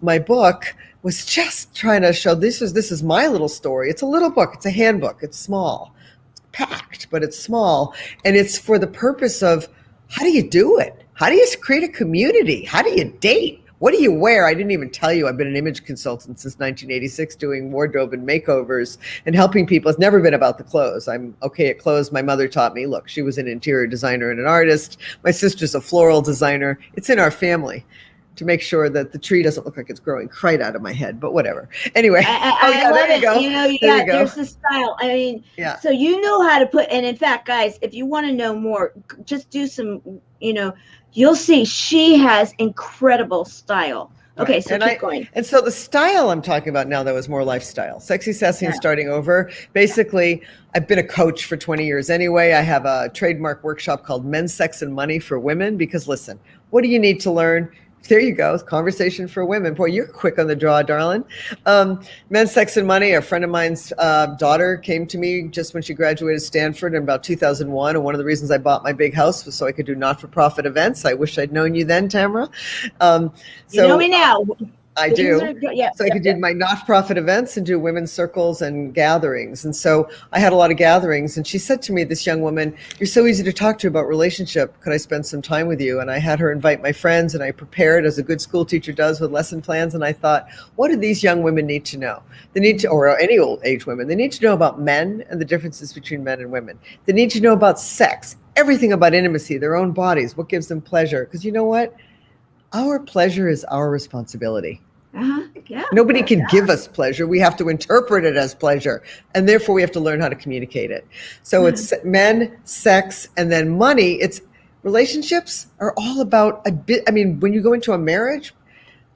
my book was just trying to show this is my little story. It's a little book. It's a handbook. It's small. It's packed, but it's small. And it's for the purpose of, how do you do it? How do you create a community? How do you date? What do you wear? I didn't even tell you I've been an image consultant since 1986, doing wardrobe and makeovers and helping people. It's never been about the clothes. I'm okay at clothes. My mother taught me, look, she was an interior designer and an artist. My sister's a floral designer. It's in our family to make sure that the tree doesn't look like it's growing right out of my head, but whatever. Anyway. I love it. Go. There's the style. I mean, so you know how to put, and in fact, guys, if you want to know more, just do some, you'll see she has incredible style. Okay, so keep going. And so the style I'm talking about now, that was more lifestyle. Sexy, Sassy, and Starting Over. Basically, I've been a coach for 20 years anyway. I have a trademark workshop called Men's Sex and Money for Women, because listen, what do you need to learn? There you go. Conversation for women. Boy, you're quick on the draw, darling. Men's Sex and Money. A friend of mine's daughter came to me just when she graduated Stanford in about 2001. And one of the reasons I bought my big house was so I could do not-for-profit events. I wish I'd known you then, Tamara. You know me now. I do. So I could do my not-for-profit events and do women's circles and gatherings. And so I had a lot of gatherings. And she said to me, this young woman, you're so easy to talk to about relationship. Could I spend some time with you? And I had her invite my friends, and I prepared as a good school teacher does with lesson plans. And I thought, what do these young women need to know? They need to, or any old age women, they need to know about men and the differences between men and women. They need to know about sex, everything about intimacy, their own bodies, what gives them pleasure. Because you know what? Our pleasure is our responsibility. Nobody can give us pleasure. We have to interpret it as pleasure. And therefore, we have to learn how to communicate it. So it's men, sex, and then money. It's relationships are all about when you go into a marriage,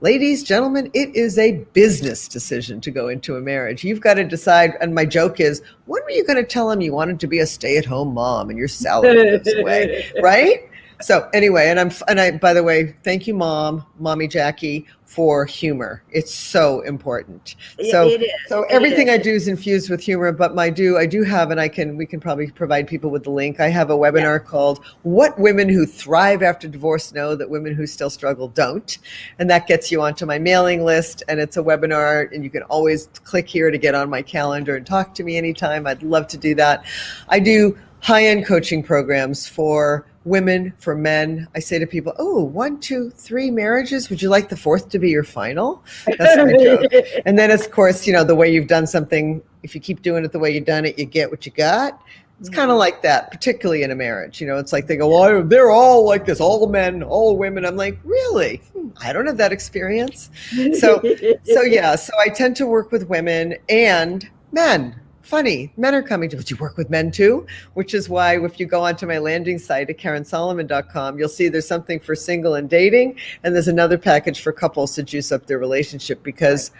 ladies, gentlemen, it is a business decision to go into a marriage. You've got to decide. And my joke is, when were you going to tell him you wanted to be a stay-at-home mom and your salary goes away, right? So anyway, and I, by the way, thank you, Mommy Jackie, for humor. It's so important. So, it is. So everything I do is infused with humor, but I do have, and we can probably provide people with the link. I have a webinar called What Women Who Thrive After Divorce Know That Women Who Still Struggle Don't. And that gets you onto my mailing list. And it's a webinar, and you can always click here to get on my calendar and talk to me anytime. I'd love to do that. I do high-end coaching programs for women, for men. I say to people, 1, 2, 3 marriages. Would you like the 4th to be your final? That's my joke. And then, of course, the way you've done something, if you keep doing it the way you've done it, you get what you got. It's kind of like that, particularly in a marriage. It's like they go, well, they're all like this, all men, all women. I'm like, really? I don't have that experience. So I tend to work with women and men. Funny, men are coming to, would you work with men too? Which is why if you go onto my landing site at KarenSolomon.com, you'll see there's something for single and dating, and there's another package for couples to juice up their relationship, because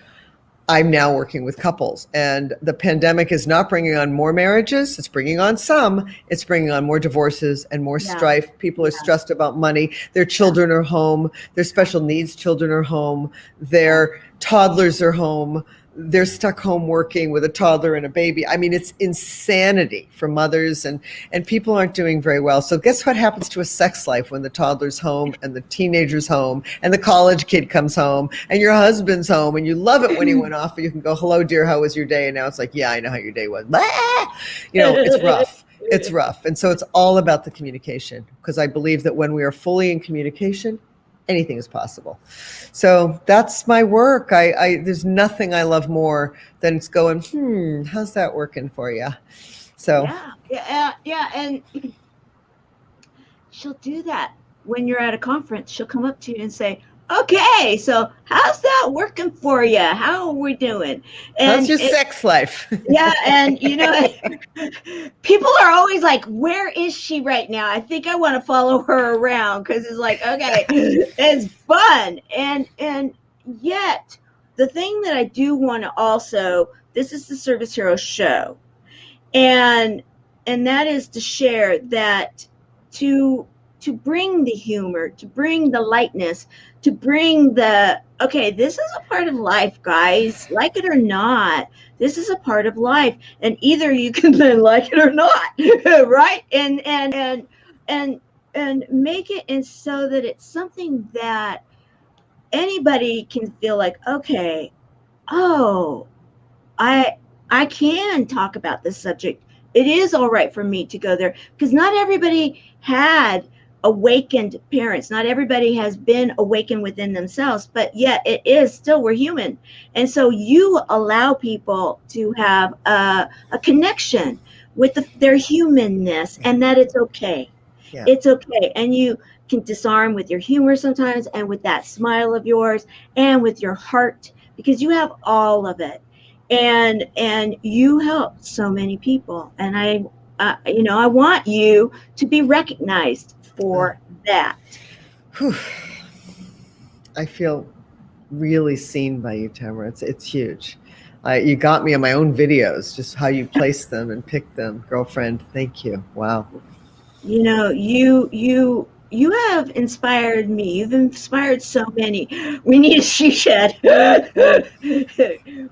I'm now working with couples, and the pandemic is not bringing on more marriages. It's bringing on some. It's bringing on more divorces and more strife. People are stressed about money. Their children are home. Their special needs children are home. Their toddlers are home. They're stuck home working with a toddler and a baby. I mean, it's insanity for mothers, and people aren't doing very well. So guess what happens to a sex life when the toddler's home and the teenager's home and the college kid comes home and your husband's home, and you love it when he went off and you can go, hello, dear, how was your day? And now it's like, yeah, I know how your day was. It's rough. It's rough. And so it's all about the communication, because I believe that when we are fully in communication, anything is possible. So that's my work. There's nothing I love more than it's going, how's that working for you? So yeah. And she'll do that when you're at a conference. She'll come up to you and say, Okay, so how's that working for you? How are we doing? And How's your sex life? yeah, and people are always like, "Where is she right now?" I think I want to follow her around because it's like, okay, it's fun, and yet the thing that I do want to also, this is the Service Hero show, and that is to share that, to bring the humor, to bring the lightness, to bring the, okay, this is a part of life, guys, like it or not, this is a part of life, and either you can then like it or not, right, and make it, and so that it's something that anybody can feel like, okay, oh, I I can talk about this subject. It is all right for me to go there, because not everybody had awakened parents. Not everybody has been awakened within themselves, but yet it is still, we're human. And so you allow people to have a connection with their humanness, and that it's okay. Yeah. It's okay. And you can disarm with your humor sometimes, and with that smile of yours, and with your heart, because you have all of it, and you help so many people, and I want you to be recognized for that. Whew. I feel really seen by you, Tamara. It's huge. You got me on my own videos, just how you place them and pick them. Girlfriend, thank you. Wow. You have inspired me. You've inspired so many. We need a she shed.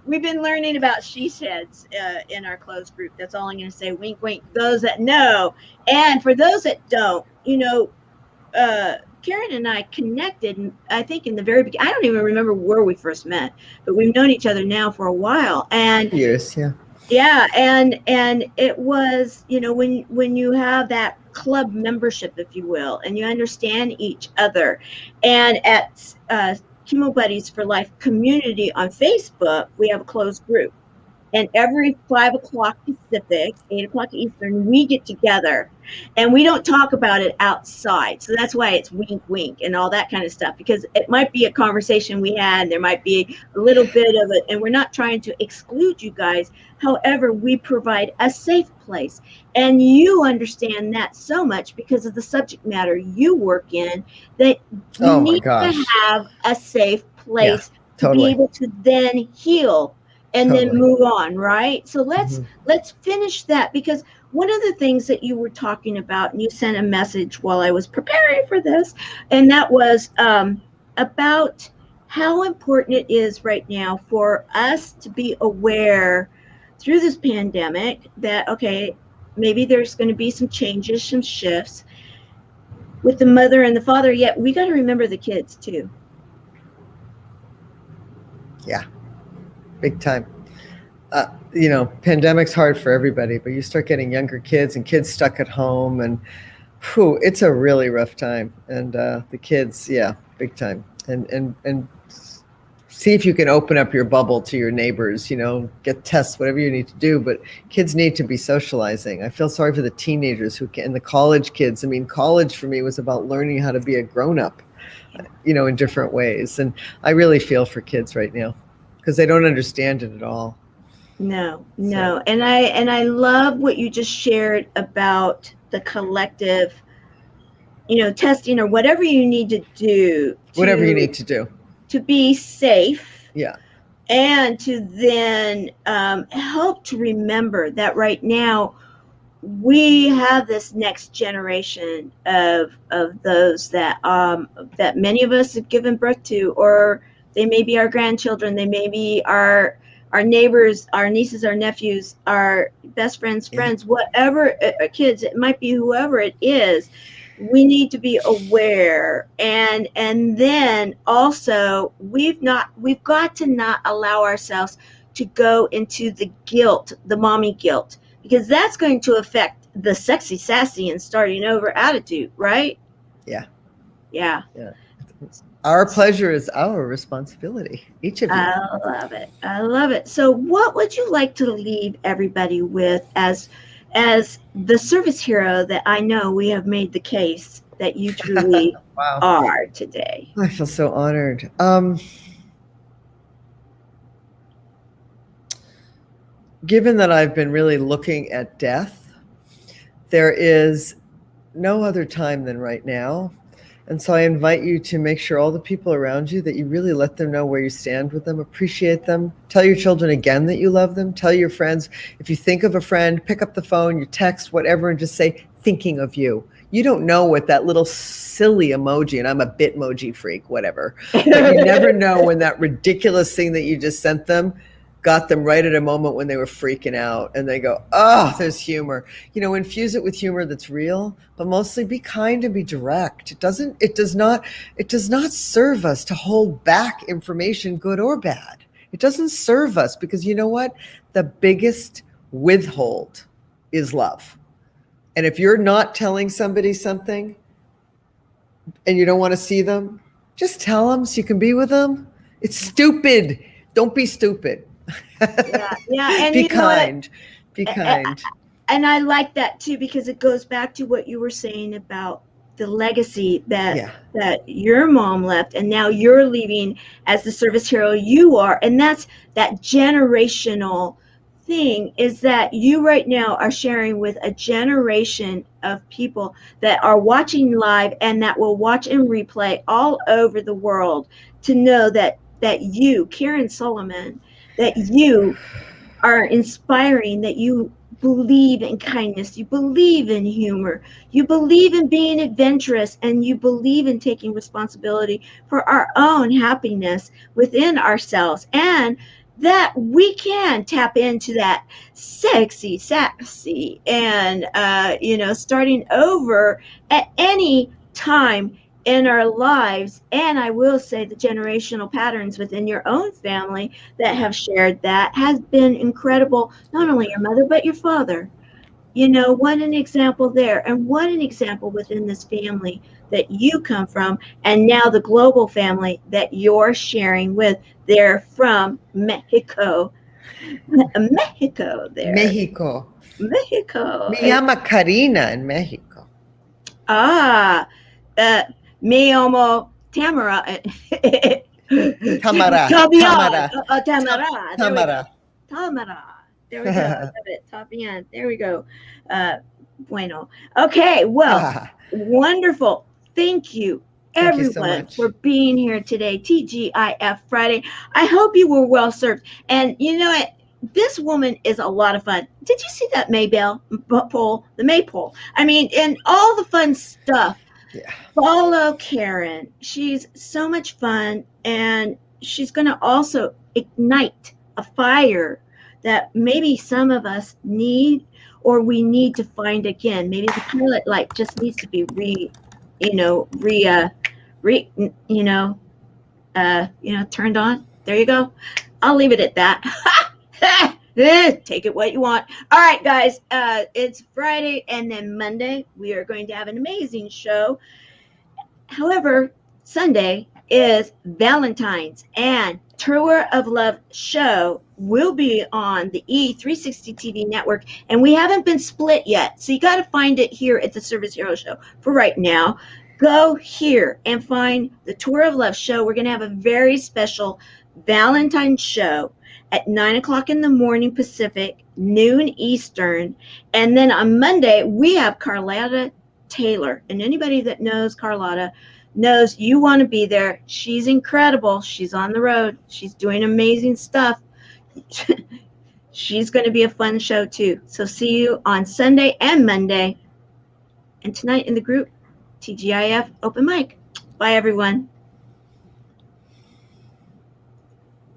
We've been learning about she sheds in our closed group. That's all I'm going to say. Wink, wink. Those that know, and for those that don't, Karen and I connected, I think, in the very beginning. I don't even remember where we first met, but we've known each other now for a while. And years, yeah. Yeah, and it was, when you have that club membership, if you will, and you understand each other, and at Chemo Buddies for Life community on Facebook, we have a closed group, and every 5 o'clock Pacific, 8 o'clock Eastern, we get together, and we don't talk about it outside. So that's why it's wink, wink, and all that kind of stuff, because it might be a conversation we had, there might be a little bit of it, and we're not trying to exclude you guys. However, we provide a safe place, and you understand that so much because of the subject matter you work in, that you need to have a safe place to be able to then heal and then move on, right? So let's finish that, because one of the things that you were talking about, and you sent a message while I was preparing for this, and that was about how important it is right now for us to be aware through this pandemic that, okay, maybe there's going to be some changes, some shifts with the mother and the father, yet we got to remember the kids too. Yeah, big time. Pandemic's hard for everybody, but you start getting younger kids and kids stuck at home, and it's a really rough time. And the kids, yeah, big time. And see if you can open up your bubble to your neighbors, get tests, whatever you need to do. But kids need to be socializing. I feel sorry for the teenagers and the college kids. I mean, college for me was about learning how to be a grown-up, in different ways. And I really feel for kids right now because they don't understand it at all. No. And I love what you just shared about the collective, testing or whatever you need to do. To be safe. Yeah. And to then help to remember that right now we have this next generation of those that many of us have given birth to, or they may be our grandchildren, they may be our neighbors, our nieces, our nephews, our best friends, whatever, kids, it might be whoever it is. We need to be aware, and then also we've got to not allow ourselves to go into the guilt, the mommy guilt, because that's going to affect the sexy, sassy, and starting over attitude, right? Yeah. Our pleasure is our responsibility, each of you. I love it. So what would you like to leave everybody with as the service hero that I know we have made the case that you truly Wow. are today? I feel so honored. Given that I've been really looking at death, there is no other time than right now. And so I invite you to make sure all the people around you, that you really let them know where you stand with them, appreciate them, tell your children again that you love them, tell your friends. If you think of a friend, pick up the phone, you text, whatever, and just say, thinking of you. You don't know what that little silly emoji, and I'm a Bitmoji freak, whatever, but you never know when that ridiculous thing that you just sent them got them right at a moment when they were freaking out, and they go, oh, there's humor. Infuse it with humor that's real, but mostly be kind and be direct. It does not serve us to hold back information, good or bad. It doesn't serve us, because you know what? The biggest withhold is love. And if you're not telling somebody something and you don't want to see them, just tell them so you can be with them. It's stupid. Don't be stupid. Yeah, and be kind. Be kind. And I like that too, because it goes back to what you were saying about the legacy that your mom left, and now you're leaving as the service hero you are. And that's that generational thing, is that you right now are sharing with a generation of people that are watching live and that will watch and replay all over the world, to know that you, Karen Solomon, that you are inspiring, that you believe in kindness, you believe in humor, you believe in being adventurous, and you believe in taking responsibility for our own happiness within ourselves, and that we can tap into that sexy, sassy, and starting over at any time in our lives. And I will say the generational patterns within your own family that have shared that has been incredible. Not only your mother, but your father. What an example there, and what an example within this family that you come from, and now the global family that you're sharing with. They're from Mexico. Mexico there. Mexico. Mexico. Me llama Karina in Mexico. Me llamo Tamara. Tamara. Tamara. There we go. I love it. Tapian. There we go. Bueno. Okay. Well, wonderful. Thank you, everyone, for being here today. TGIF Friday. I hope you were well served. And you know what? This woman is a lot of fun. Did you see that Maybell poll? The May poll. I mean, and all the fun stuff. Yeah. Follow Karen. She's so much fun, and she's going to also ignite a fire that maybe some of us need, or we need to find again. Maybe the pilot light just needs to be turned on. There you go. I'll leave it at that. Take it what you want. All right, guys. It's Friday, and then Monday we are going to have an amazing show. However, Sunday is Valentine's, and Tour of Love show will be on the E360 TV network, and we haven't been split yet, so you got to find it here at the Service Hero Show. For right now, go here and find the Tour of Love show. We're going to have a very special Valentine's show at 9 o'clock in the morning Pacific, noon Eastern. And then on Monday, we have Carlotta Taylor. And anybody that knows Carlotta knows you want to be there. She's incredible. She's on the road. She's doing amazing stuff. She's going to be a fun show too. So see you on Sunday and Monday. And tonight in the group, TGIF Open Mic. Bye, everyone.